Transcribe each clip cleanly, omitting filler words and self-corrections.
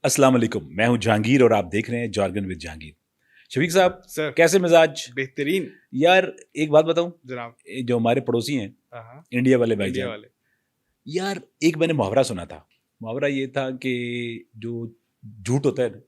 अस्सलाम वालेकुम, मैं हूं जहांगीर और आप देख रहे हैं जार्गन विद जहांगीर। शफीक साहब, सर कैसे मिजाज? बेहतरीन यार एक बात बताऊं, जनाब। जो हमारे पड़ोसी हैं हाँ, इंडिया वाले इंडिया भाईजान, वाले यार एक मैंने मुहावरा सुना था। मुहावरा ये था कि जो झूठ होता है ना,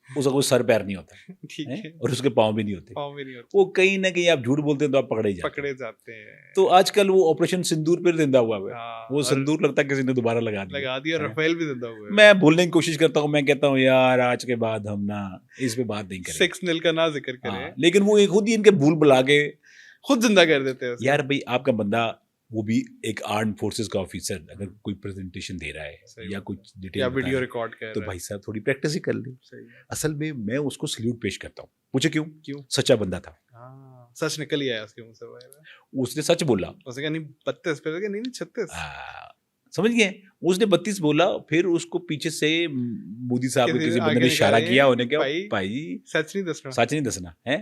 उसका कोई सर पैर नहीं होता ठीक है है। और उसके पाँव भी नहीं होते। पाँव में नहीं होते, वो कहीं ना कहीं आप झूठ बोलते हैं तो आप पकड़े ही जाते हैं। पकड़े जाते हैं। तो आजकल वो ऑपरेशन सिंदूर पर जिंदा हुआ है। हाँ, वो और सिंदूर लगता है किसी ने दोबारा लगा दिया लगा दिया। है। रफेल भी जिंदा हुआ है। मैं भूलने की कोशिश करता हूँ, मैं कहता हूँ यार आज के बाद हम ना इस पे बात नहीं करेंगे। 6 नील का ना जिक्र करे, हाँ, लेकिन वो एक खुद ही इनके भूल बुला के, खुद जिंदा कर देते हैं उसे। यार भाई आपका बंदा वो भी एक आर्म फोर्सेस का ऑफिसर अगर कोई प्रेजेंटेशन दे रहा सही है या बात कुछ या डिटेल बता वीडियो रहा है, रिकॉर्ड कर तो रहा भाई साहब थोड़ी प्रैक्टिस ही कर ली। है। सही है। असल में मैं उसको सल्यूट पेश करता हूँ। पूछे क्यों? क्यों? सच्चा बंदा था। हाँ, सच निकल ही आया उसके मुंह से भाई। उसने सच बोला। उसने कहा नहीं 32 पे लगे, नहीं 36। समझ गए? उसने 32 बोला, फिर उसको पीछे से मोदी साहब के किसी बंदे आगे ने इशारा निकाले, किया, उन्हें क्या भाई भाई सच नहीं दसना। सच नहीं दसना है।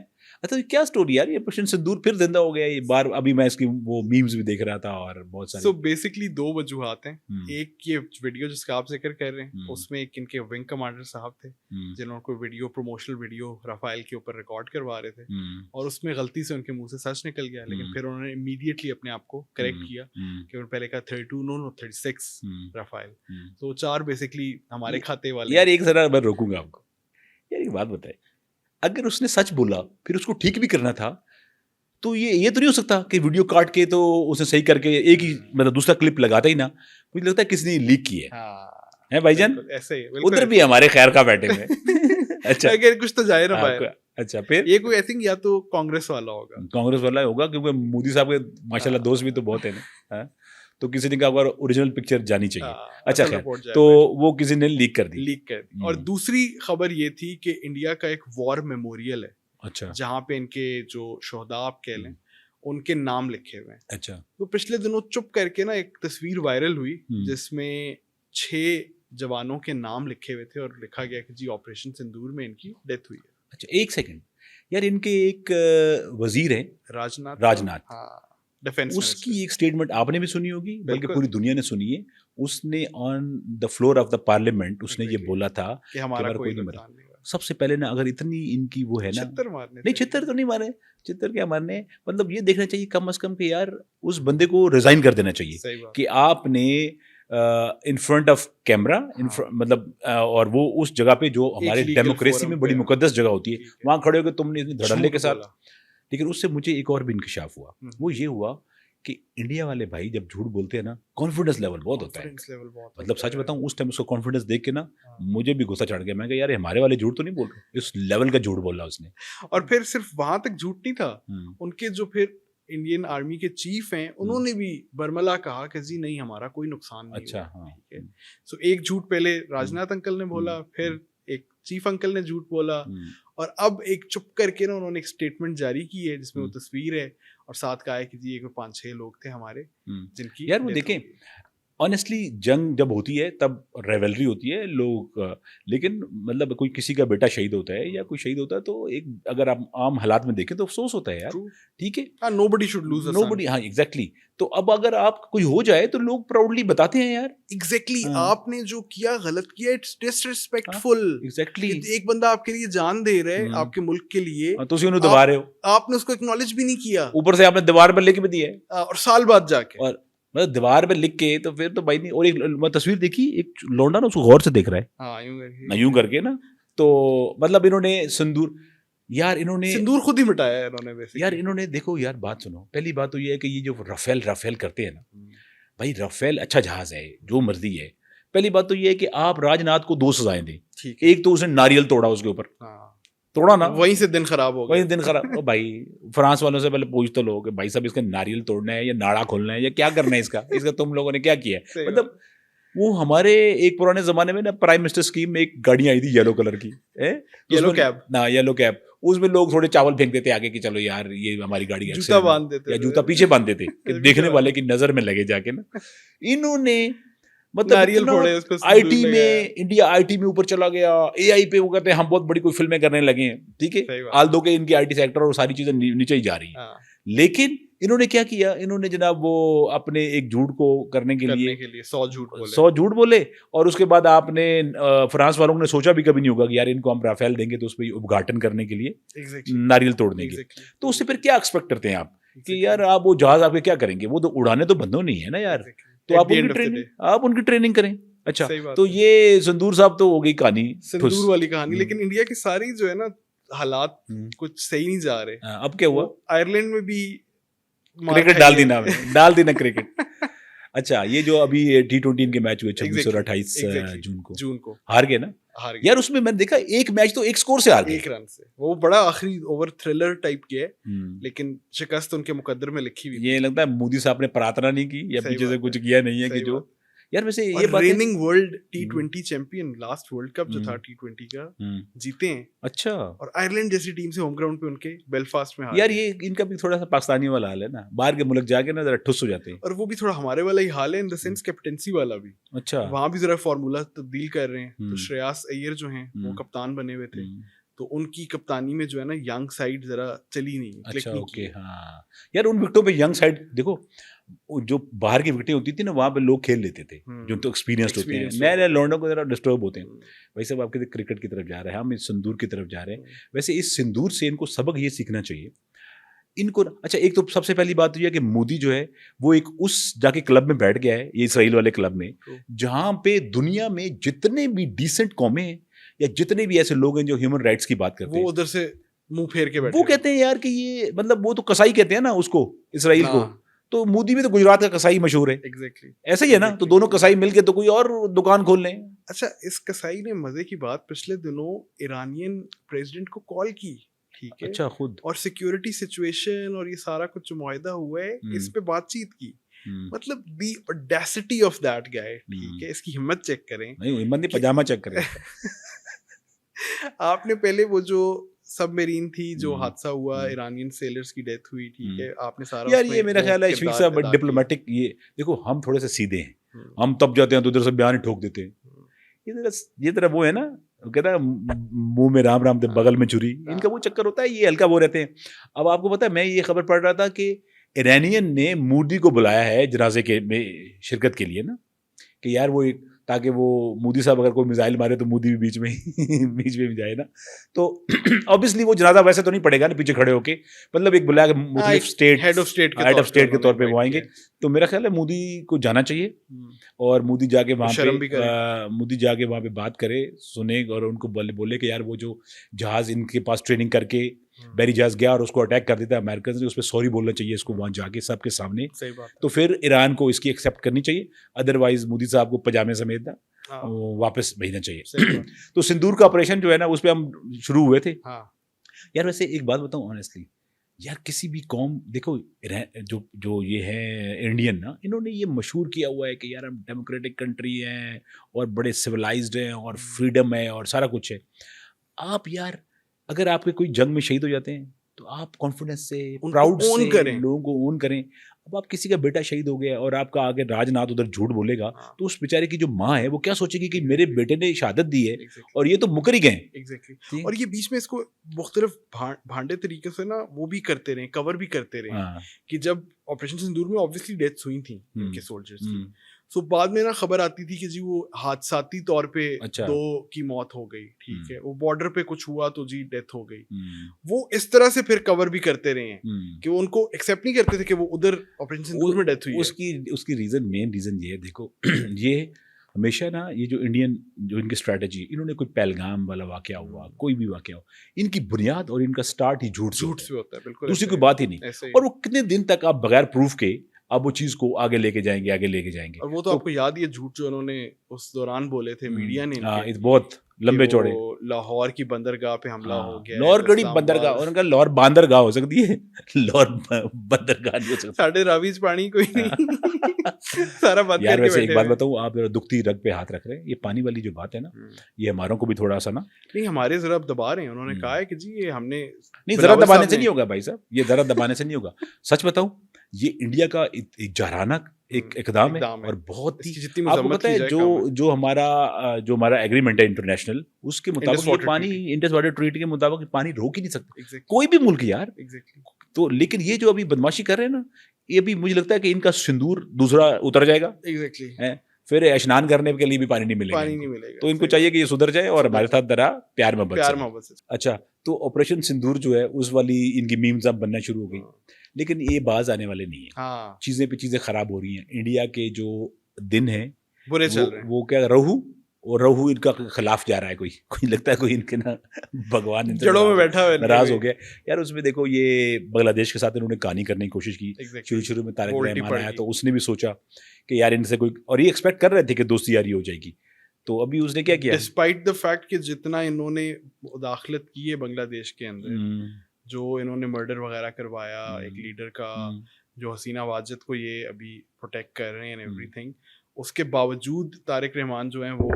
अच्छा ये क्या स्टोरी यार, ये ऑपरेशन सिंदूर फिर जिंदा हो गया ये बार। अभी मैं इसकी वो मीम्स भी देख रहा था और बहुत सारे। सो बेसिकली 2 वजूहात हैं। हम्म, एक ये वीडियो जिसका आप जिक्र कर रहे हैं, हम्म, उसमें एक इनके विंग कमांडर साहब थे जिन्होंने कोई वीडियो, प्रमोशनल वीडियो राफेल के ऊपर रिकॉर्ड करवा रहे थे, और उसमें गलती से उनके मुंह से सच निकल गया। लेकिन फिर उन्होंने इमीडिएटली अपने आप को करेक्ट किया कि उन्होंने पहले कहा 32 नो 36 राफेल। तो 4 बेसिकली हमारे खाते वाले। यार एक जरा मैं रोकूंगा आपको। यार एक बात बताए, अगर उसने सच बोला फिर उसको ठीक भी करना था, तो ये तो नहीं हो सकता कि वीडियो काट के तो उसने सही करके एक ही मतलब दूसरा क्लिप लगाता ही ना। मुझे लगता है किसी ने लीक की है। हाँ, है भाईजान? बिल्कुल ऐसे ही, बिल्कुल उधर ऐसे भी हमारे खैर का बैठे हुए हैं। अच्छा अगर कुछ तो जाए ना बाहर। अच्छा फिर ये कोई आई थिंक या तो कांग्रेस वाला होगा। कांग्रेस वाला होगा, क्योंकि मोदी साहब के माशाल्लाह हाँ, दोस्त भी तो बहुत है ना। हाँ? तो किसी ने कहा ओरिजिनल पिक्चर जानी चाहिए। हाँ, अच्छा असल खैर, रिपोर्ट जाए तो बाहर। वो किसी ने लीक कर दी। लीक कर दी। और दूसरी खबर ये थी कि इंडिया का एक वॉर मेमोरियल है अच्छा जहाँ पे इनके जो शोहदा आप कह लें उनके नाम लिखे हुए हैं। अच्छा तो पिछले दिनों चुप करके ना एक तस्वीर वायरल हुई जिसमें 6 जवानों के नाम लिखे हुए थे और लिखा गया कि जी ऑपरेशन सिंदूर में इनकी डेथ हुई है। अच्छा एक सेकंड यार, इनके एक वजीर है राजनाथ। हाँ, डिफेंस उसकी एक स्टेटमेंट आपने भी सुनी होगी, बल्कि बिल्कुल। पूरी दुनिया ने सुनी है। उसने on the floor of the parliament उसने ये बोला था कि हमारा कोई नहीं नुकसान नहीं हुआ। सबसे पहले ना, अगर इतनी इनकी वो है ना, छित्तर मारने नहीं छित्तर तो नहीं मारे, छित्तर क्या मारने, मतलब ये देखना चाहिए कम से कम कि यार उस बंदे को रिजाइन कर देना चाहिए। सही बात। कि आपने इन फ्रंट ऑफ कैमरा मतलब और वो उस जगह पे जो हमारे legal डेमोक्रेसी forum में बड़ी पे, मुकद्दस जगह होती है, ठीक है। वहां खड़े होकर तुमने इतनी धड़ल्ले झूठ के साथ। बोला। लेकिन उससे मुझे एक और भी इंकशाफ हुआ, वो ये हुआ कि इंडिया वाले भाई जब झूठ बोलते हैं ना, कॉन्फिडेंस लेवल बहुत होता है। मतलब सच बताऊं, उस टाइम उसको कॉन्फिडेंस देख के ना मुझे भी गुस्सा चढ़ गया। मैं कहा यार हमारे वाले झूठ तो नहीं बोल रहे, इस लेवल का झूठ बोला उसने। और फिर सिर्फ वहां तक झूठ नहीं था, उनके जो फिर इंडियन आर्मी के चीफ हैं उन्होंने भी बरमला कहा कि जी नहीं हमारा कोई नुकसान नहीं अच्छा, हुआ। हाँ। ठीक है। सो एक झूठ पहले राजनाथ अंकल ने बोला, फिर एक चीफ अंकल ने झूठ बोला, और अब एक चुप करके ना उन्होंने एक स्टेटमेंट जारी की है जिसमें वो तस्वीर है और साथ कहा है कि जी ये 5-6 लोग थे हमारे जिनकी यार वो देखें, ऑनेस्टली जंग जब होती है तब रेवलरी होती है लोग, लेकिन मतलब कोई किसी का बेटा शहीद होता है या कोई शहीद होता है तो एक अगर आप आम हालात में देखें तो अफसोस होता है यार। ठीक है, नोबडी शुड लूज नोबडी, हाँ एग्जैक्टली। तो अब अगर आप कोई हो जाए तो लोग प्राउडली बताते हैं यार एग्जैक्टली आपने जो किया गलत किया, इट्स डिसरिस्पेक्टफुल। एग्जैक्टली, एक बंदा आपके लिए जान दे रहा है आपके मुल्क के लिए, तो उसी उन्हें दबा रहे हो, आपने उसको एक्नॉलेज भी नहीं किया, ऊपर से आपने दीवार पर लिख भी दिया है, और साल बाद जाके, और मतलब दीवार पे लिख के तो फिर तो भाई नहीं। और एक तस्वीर देखी, एक लौंडा ना उसको गौर से देख रहा है, हाँ यूं करके ना, तो मतलब इन्होंने सिंदूर, यार इन्होंने सिंदूर खुद ही मिटाया है इन्होंने बेसिकली। यार इन्होंने देखो यार बात सुनो, पहली बात तो ये है कि ये जो राफेल करते हैं ना भाई, राफेल अच्छा जहाज है जो मर्जी है। पहली बात तो ये है कि आप राजनाथ को 2 सजाएं दें। एक तो उसने नारियल तोड़ा उसके ऊपर, तोड़ा ना, वहीं से दिन खराब हो गया, वहीं दिन खराब। ओ भाई फ्रांस वालों से पहले पूछ तो लो कि भाई साहब इसका नारियल तोड़ना है या नाड़ा खोलना है या क्या करना है इसका तुम लोगों ने क्या किया है। मतलब वो हमारे एक पुराने जमाने में ना प्राइम मिनिस्टर स्कीम में एक गाड़ी आई थी येलो कलर की, येलो कैब ना, येलो कैब, उसमें लोग थोड़े चावल फेंक देते आगे कि चलो यार ये हमारी गाड़ी है, जूता बांध देते या जूता पीछे बांध देते कि देखने वाले की नजर में लगे जाके ना। इन्होंने मतलब आईटी में, इंडिया आईटी में ऊपर चला गया, एआई पे वो कहते हैं हम बहुत बड़ी कोई फिल्में करने लगे हैं। ठीक है, आल दो के इनकी आईटी सेक्टर और सारी चीजें नीचे ही जा रही है। लेकिन इन्होंने क्या किया, इन्होंने जनाब वो अपने एक झूठ को करने के लिए 100 झूठ बोले, और उसके बाद आपने फ्रांस वालों ने सोचा भी कभी नहीं होगा कि यार इनको हम राफेल देंगे तो उस पर उद्घाटन करने के लिए नारियल तोड़ देंगे। तो उससे फिर क्या एक्सपेक्ट करते हैं आप कि यार आप वो जहाज आपके क्या करेंगे, वो तो उड़ाने तो बंदो नहीं है ना यार, तो आप उनकी ट्रेनिंग करें। अच्छा, तो ये संदूर साहब तो हो गई कहानी, संदूर वाली कहानी। लेकिन इंडिया की सारी जो है ना हालात कुछ सही नहीं जा रहे। अब क्या हुआ, आयरलैंड में भी क्रिकेट डाल दी ना क्रिकेट। अच्छा, ये जो अभी T20 इनके मैच हुए 26 और 28 जून को हार गए ना यार। उसमें मैंने देखा एक मैच तो एक स्कोर से हार गए, 1 रन से। वो बड़ा आखिरी ओवर थ्रिलर टाइप के है, लेकिन शिकस्त उनके मुकद्दर में लिखी हुई। ये लगता है मोदी साहब ने प्रार्थना नहीं की या पीछे से कुछ किया नहीं है कि जो यार। वैसे ये बात raining world T20 champion, last world cup जो था T20 का जीते हैं। अच्छा, और आयरलैंड जैसी टीम से होम ग्राउंड पे उनके बेलफास्ट में हार यार। ये इनका भी थोड़ा सा पाकिस्तानी वाला हाल है ना, बाहर के मुल्क जाके ना जरा ठुस हो जाते हैं। और वो भी थोड़ा हमारे वाला ही हाल है इन द सेंस कैप्टेंसी वाला भी। अच्छा, वहां भी जरा फार्मूला तब्दील कर रहे हैं। तो श्रेयस अय्यर जो हैं वो कप्तान बने हुए थे, तो उनकी कप्तानी में जो है ना यंग साइड जरा चली नहीं। अच्छा, ओके, हाँ यार। उन विकेटों पे यंग साइड देखो, जो बाहर की विकेटें होती थी ना वहाँ पे लोग खेल लेते थे जो तो एक्सपीरियंस्ड होते हैं, नए नए लौंडों को जरा डिस्टर्ब होते हैं। वैसे अब आपके क्रिकेट की तरफ जा रहे हैं, हम इस सिंदूर की तरफ जा रहे हैं। वैसे इस सिंदूर से इनको सबक ये सीखना चाहिए इनको। अच्छा, एक तो सबसे पहली बात तो यह कि मोदी जो है वो एक उस जाके क्लब में बैठ गया है, ये इसराइल वाले क्लब में, जहाँ पे दुनिया में जितने भी डिसेंट कौमें हैं या जितने भी ऐसे लोग हैं जो ह्यूमन राइट्स की बात करते हैं, वो उधर से मुंह फेर के बैठे। वो कहते हैं यार कि ये मतलब वो तो कसाई कहते हैं ना उसको, इसराइल को। तो मोदी भी तो गुजरात का कसाई मशहूर है। एग्जैक्टली ऐसा ही है ना। तो दोनों कसाई मिलके तो कोई और दुकान खोल लें। अच्छा, इस कसाई ने मजे की बात पिछले दिनों ईरानियन प्रेसिडेंट को कॉल की, ठीक है। अच्छा, खुद और सिक्योरिटी सिचुएशन और ये सारा कुछ मुआहदा हुआ है, इस पे बातचीत की। मतलब दी ऑडेसिटी ऑफ दैट गाय, ठीक है। इसकी हिम्मत चेक करें। नहीं, हिम्मत नहीं, पजामा चेक करें। आपने पहले वो जो सबमरीन थी जो हादसा हुआ, ईरानियन सेलर्स की डेथ हुई, ठीक है। आपने सारा यार ये मेरा ख्याल है शफीक साहब डिप्लोमेटिक, ये देखो हम थोड़े से सीधे हैं, हम तब जाते हैं तो उधर से बयान ही ठोक देते हैं। ये तरह वो है ना, कहता है मुंह में राम राम थे बगल में छुरी, इनका वो चक्कर होता है, ये हल्का वो रहते हैं। अब आपको पता है, मैं ये खबर पढ़ रहा था कि ईरानियन ने मोदी को बुलाया है जनाजे के में शिरकत के लिए ना, कि यार वो एक, ताकि वो मोदी साहब अगर कोई मिसाइल मारे तो मोदी भी बीच में भी जाए ना। तो ऑब्वियसली वो जनाजा वैसे तो नहीं पड़ेगा ना पीछे खड़े होके, मतलब एक बुलाया मुख्तलिफ स्टेट हेड ऑफ स्टेट के तौर पे वो आएंगे। तो मेरा ख्याल है मोदी को जाना चाहिए और मोदी जाके वहाँ पे बात करे, सुने और उनको बोले कि यार वो जो जहाज इनके पास ट्रेनिंग करके बैरी जहाज गया और उसको अटैक कर देता है अमेरिकन ने, उस पर सॉरी बोलना चाहिए इसको वहाँ जाके सबके सामने। सही बात। तो फिर ईरान को इसकी एक्सेप्ट करनी चाहिए, अदरवाइज मोदी साहब को पजामे समेत वापस भेजना चाहिए। तो सिंदूर का ऑपरेशन जो है ना उस पर हम शुरू हुए थे। यार वैसे एक बात बताऊं ऑनेस्टली, यार किसी भी कौम, देखो जो ये है इंडियन ना, इन्होंने ये मशहूर किया हुआ है कि यार हम डेमोक्रेटिक कंट्री हैं और बड़े सिविलाइज्ड हैं और फ्रीडम है और सारा कुछ है। आप यार अगर आपके कोई जंग में शहीद हो जाते हैं तो आप कॉन्फिडेंस से, प्राउड से लोगों को ओन करें। अब आप किसी का बेटा शहीद हो गया और आपका आगे राजनाथ उधर झूठ बोलेगा, तो उस बेचारे की जो माँ है वो क्या सोचेगी कि मेरे बेटे ने शहादत दी है और ये तो मुकर ही गए। एग्जैक्टली। और ये बीच में इसको मुख्तलिफ भांडे तरीके से ना वो भी करते रहे, कवर भी करते रहे कि जब ऑपरेशन सिंदूर में ऑब्वियसली डेथ्स हुई थी उनके सोल्जर्स की, सो बाद में ना खबर आती थी कि जी वो हादसाती तौर पे 2 की मौत हो गई, ठीक है। वो बॉर्डर पे कुछ हुआ तो जी डेथ हो गई। वो इस तरह से फिर कवर भी करते रहे हैं कि वो उनको एक्सेप्ट नहीं करते थे कि वो उधर ऑपरेशन सिंदूर में डेथ हुई है। उसकी मेन रीजन ये है, देखो ये हमेशा ना ये जो इनकी स्ट्रैटेजी, इन्होंने कोई पहलगाम वाला वाकया हुआ, कोई भी वाकया हो, इनकी बुनियाद और इनका स्टार्ट ही झूठ से होता है। बिल्कुल, दूसरी कोई बात ही नहीं। और वो कितने दिन तक आप बगैर प्रूफ के अब वो चीज को आगे लेके जाएंगे। और वो तो आपको याद ही है झूठ जो उन्होंने उस दौरान बोले थे मीडिया ने, बहुत लंबे चौड़े, लाहौर की बंदरगाह पे हमला हो गया, लाहौर गड़ी बंदरगाह, और उनका लाहौर बांदरगाह हो सकती है, लाहौर बंदरगाह नहीं हो सकती। साढ़े रावीज पानी कोई नहीं सारा बंद यार वैसे एक बात बताऊं, आप दुखती रग पे हाथ रख रहे हैं, ये पानी वाली जो बात है ना, ये हमारों को भी थोड़ा सा ना, नहीं हमारे जरा दबा रहे हैं। उन्होंने कहा है कि जी ये हमने नहीं, जरा दबाने से नहीं होगा भाई साहब, ये जरा दबाने से नहीं होगा। सच बताऊं, ये इंडिया का एक जहराना एक इकदाम है और बहुत ही, आपको पता है जो हमारा एग्रीमेंट है इंटरनेशनल, उसके मुताबिक ये पानी, इंडस वाटर ट्रीटी के मुताबिक पानी रोक ही नहीं सकता कोई भी मुल्क यार। तो लेकिन ये जो अभी बदमाशी कर रहे हैं ना, ये भी मुझे लगता है कि इनका सिंदूर दूसरा उतर जाएगा। एग्जैक्टली। फिर स्नान करने के लिए भी पानी नहीं मिलेगा, तो इनको चाहिए कि ये सुधर जाए और हमारे साथ जरा प्यार मोहब्बत से। अच्छा, तो ऑपरेशन सिंदूर जो है उस वाली इनकी मीम्स अब बनना शुरू हो गई, लेकिन ये बाज आने वाले नहीं है। चीजें पे चीजें खराब हो रही हैं। इंडिया के जो दिन है बुरे चल रहे हैं, वो क्या रहू इनका खिलाफ जा रहा है। कोई लगता है कोई इनके ना भगवान जड़ों में बैठा हुआ नाराज हो गया यार। उसमें देखो ये बांग्लादेश के साथ इन्होंने कहानी करने की कोशिश की। शुरू में तारिक रहमान आया तो उसने भी सोचा कि यार इनसे कोई, और ये एक्सपेक्ट कर रहे थे कि दोस्ती यारी हो जाएगी, तो अभी उसने क्या किया, डिस्पाइट द फैक्ट कि जितना इन्होंने मुदाखलत की है बांग्लादेश के अंदर, जो इन्होंने मर्डर वगैरह करवाया एक लीडर का, जो हसीना वाजिद को ये अभी प्रोटेक्ट कर रहे हैं एवरीथिंग, उसके बावजूद तारिक रहमान जो हैं वो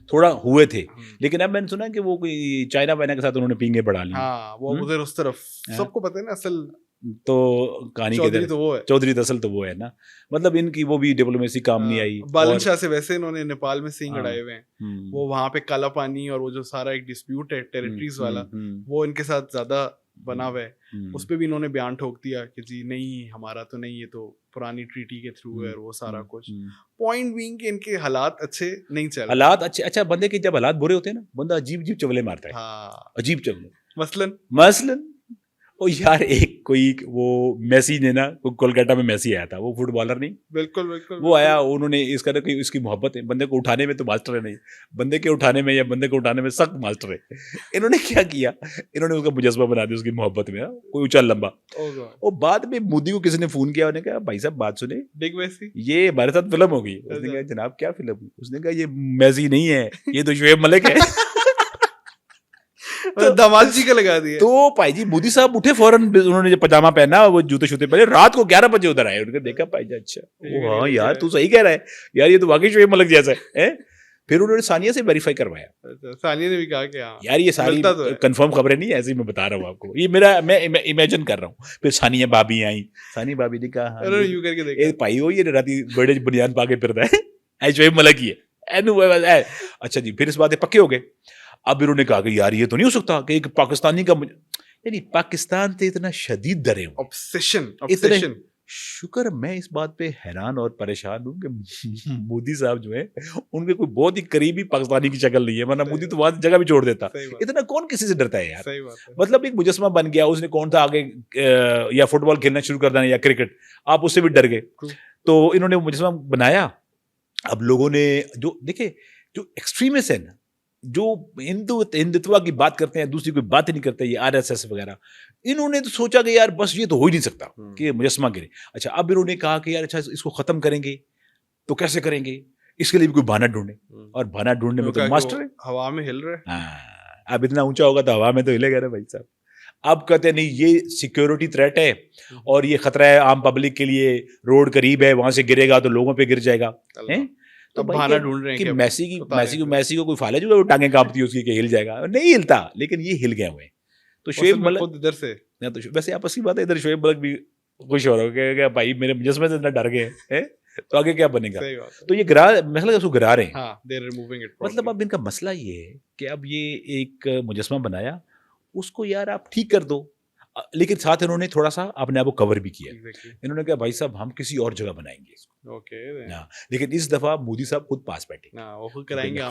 थोड़ा हुए थे। लेकिन अब मैंने सुना कि वो कोई चाइना वाइना के साथ उन्होंने पींगे बढ़ा ली। हाँ, वो उधर उस तरफ सबको पता है ना, असल तो कहानी के तो वो है, चौधरी दसल तो वो है ना, मतलब इनकी वो भी डिप्लोमेसी काम नहीं आई। बालन शाह से वैसे इन्होंने नेपाल में सींग अड़ाए हुए हैं, वो वहां पे काला पानी और वो जो सारा एक डिस्प्यूट है टेरिटरीज वाला, वो इनके साथ ज्यादा बना हुआ है। उस पे भी इन्होंने बयान ठोक दिया कि जी नहीं हमारा तो नहीं, ये तो पुरानी ट्रीटी के थ्रू है और वो सारा कुछ। पॉइंट बीइंग कि इनके हालात अच्छे नहीं चल, हालात अच्छे, अच्छा बंदे के जब हालात बुरे होते हैं ना, बंदा अजीब अजीब चवले मारता है। हाँ, अजीब चवले। मसलन ओ यार, एक कोई वो मेसी ने ना, कोलकाता में मेसी आया था, वो फुटबॉलर नहीं, बिल्कुल वो आया, उन्होंने इसका ना कि इसकी मोहब्बत है, बंदे को उठाने में तो मास्टर है नहीं, बंदे के उठाने में या बंदे को उठाने में सख्त मास्टर है। इन्होंने क्या किया, इन्होंने उसका मुजस्मा बना दिया उसकी मोहब्बत में, कोई ऊंचा लंबा। और बाद में मोदी को किसी ने फोन किया, उन्होंने कहा भाई साहब बात सुने, बिग मेसी ये हमारे साथ फिल्म होगी। उसने कहा जनाब क्या फिल्म? उसने कहा ये मेसी नहीं है, ये तो शोएब मलिक है। दामाद जी का लगा दिया। तो भाई जी मोदी साहब उठे फौरन, उन्होंने जो पजामा पहना, वो जूते शूते पहने, रात को 11 बजे उधर आए। उन्होंने देखा भाई जी अच्छा, हाँ यार तू सही कह रहा है यार, ये तो वाकई शोएब मलिक जैसा है। फिर उन्होंने सानिया से वेरीफाई करवाया। सानिया ने भी कहा कि हाँ यार ये सारी कंफर्म खबरें नहीं, ऐसे ही मैं बता रहा हूँ आपको, ये मेरा मैं इमेजिन कर रहा हूँ। फिर सानिया भाभी आई, सानिया भाभी ने कहा भाई हो ये राती बड़े बुनियाद पाके फिरता है, शोएब मलिक ही है। अच्छा जी, फिर इस बात पक्के हो गए। अब इन्होंने कहा कि यार ये तो नहीं हो सकता कि एक पाकिस्तानी का, यानी पाकिस्तान से इतना शदीद डरे हूँ, ऑब्सेशन। शुक्र मैं इस बात पे हैरान और परेशान हूँ कि मोदी साहब जो है उनके कोई बहुत ही करीबी पाकिस्तानी की शक्ल नहीं है, वरना मोदी तो वहां जगह भी छोड़ देता। इतना कौन किसी से डरता है यार, मतलब एक मुजस्मा बन गया, उसने कौन था आगे या फुटबॉल खेलना शुरू कर देना या क्रिकेट, आप उससे भी डर गए। तो इन्होंने मुजस्मा बनाया। अब लोगों ने जो देखे, जो एक्सट्रीमिस्ट है ना, जो हिंदुत्व की बात करते हैं, दूसरी कोई बात ही नहीं करते, ये आरएसएस वगैरह, इन्होंने तो सोचा कि यार बस ये तो हो ही नहीं सकता कि मुजस्मा गिरे। अच्छा, अब इन्होंने कहा कि यार अच्छा इसको खत्म करेंगे तो कैसे करेंगे, इसके लिए भी कोई बहाना ढूंढे, और बहाना ढूंढने में तो मास्टर है। हवा में हिल रहा है, अब इतना ऊंचा होगा तो हवा में तो हिलेगा ना भाई साहब। अब कहते नहीं ये सिक्योरिटी थ्रेट है और ये खतरा है आम पब्लिक के लिए, रोड करीब है, वहां से गिरेगा तो लोगों पे गिर जाएगा। तो बहाना ढूंढ रहे हैं कि मैसी को कोई फाले जो टांगे कांपती है उसकी कि हिल जाएगा, नहीं हिलता, लेकिन ये हिल गए हुए। तो शोएब मलिक इधर से ना, तो वैसे आपस की बात है, इधर शोएब मलिक भी खुश हो रहा है कि भाई मेरे मुजस्मे से इतना डर गए हैं, तो आगे क्या बनेगा। तो ये मतलब उसको गिरा रहे हैं। मतलब अब इनका मसला ये है कि अब ये एक मुजस्मा बनाया, उसको यार आप ठीक कर दो, लेकिन साथ इन्होंने थोड़ा सा अपने आप को कवर भी किया। इन्होंने कहा भाई साहब हम किसी और जगह बनाएंगे इसको। लेकिन इस दफा मोदी साहब खुद पास बैठे,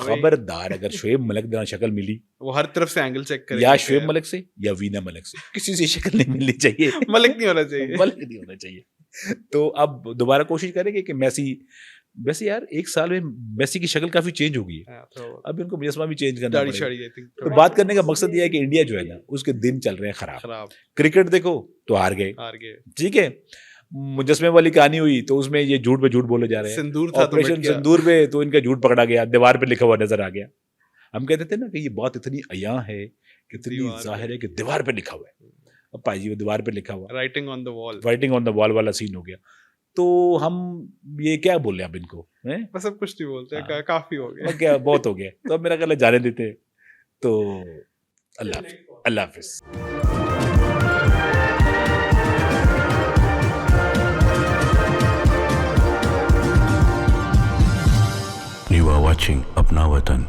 खबरदार अगर शोएब मलिक देना शक्ल मिली, वो हर तरफ से एंगल चेक करेंगे, या शोएब मलिक से या वीना मलिक से, किसी से शक्ल नहीं मिलनी चाहिए। मलिक नहीं होना चाहिए, मलिक नहीं होना चाहिए। तो अब दोबारा कोशिश करेंगे कि मैसी, वैसे यार एक साल में मेसी की शक्ल काफी चेंज हो गई है, अब इनको मुजस्मा भी चेंज करना पड़ेगा। तो बात करने का मकसद यह है कि इंडिया जो है ना, उसके दिन चल रहे हैं खराब। क्रिकेट देखो तो हार गए, ठीक है, मुजस्मे वाली कहानी हुई तो उसमें ये झूठ पे झूठ बोले जा रहे हैं। ऑपरेशन सिंदूर में तो इनका झूठ पकड़ा गया, दीवार पे लिखा हुआ नजर आ गया। हम कहते थे ना कि ये बात इतनी अया है, कितनी जाहिर है कि दीवार पे लिखा हुआ है। अब भाई जी वो दीवार पे लिखा हुआ, राइटिंग ऑन द वॉल वाला सीन हो गया। तो हम ये क्या बोले अब इनको, बस अब कुछ नहीं बोलते, काफी हो गया, क्या बहुत हो गया। तो अब मेरा ख्याल जाने देते। तो अल्लाह हाफिज। You are watching Apna Watan.